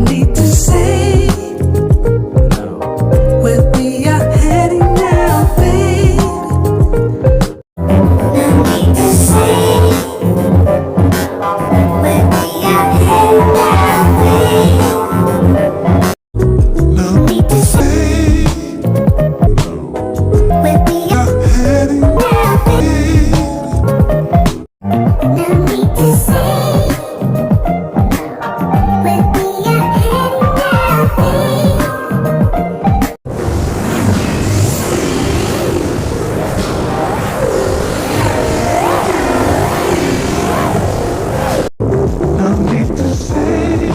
need to say where we are heading now, babe. No need to say where we are heading now, babe. No need to say where we are heading now, babe. No need to say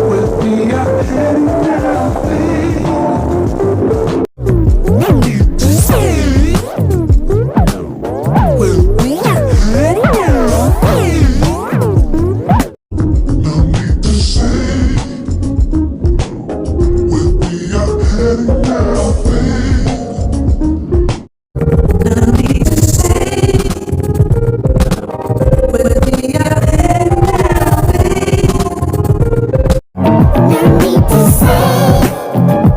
where we are heading now, babe. No need to say where we are heading now, babe. No need to say where we are heading now, babe. No need to say where we are heading now, babe. No need to say where we are heading now, babe. No need to say where we are heading now, babe. No need to say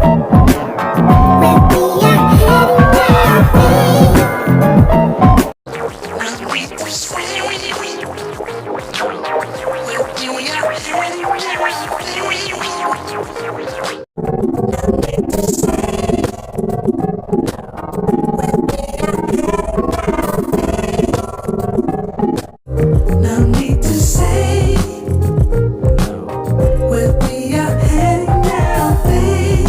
where we are heading now, no need to say where we are heading now, babe.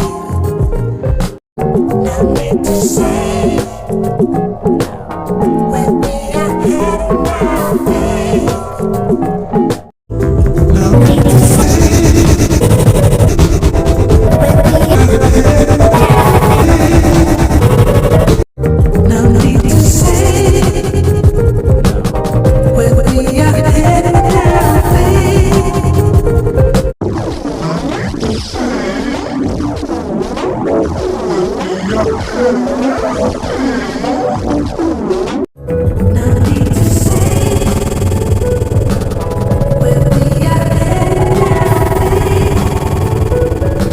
No need to say where we are heading now, babe. No need to say where we are heading now, babe. No need to say where we are heading now, babe. No need to say where we are heading now, babe. No need to say where we are heading now, babe. No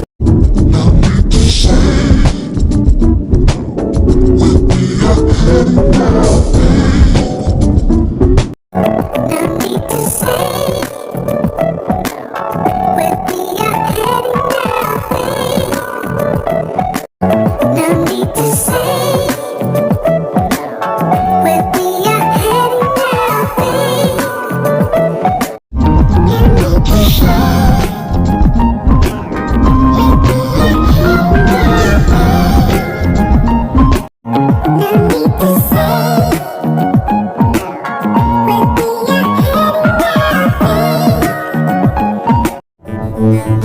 need to say where we are heading now, babe. No need to say where we are heading now, babe. No need to say where we are heading now, babe. No need to say where we are heading now, babe.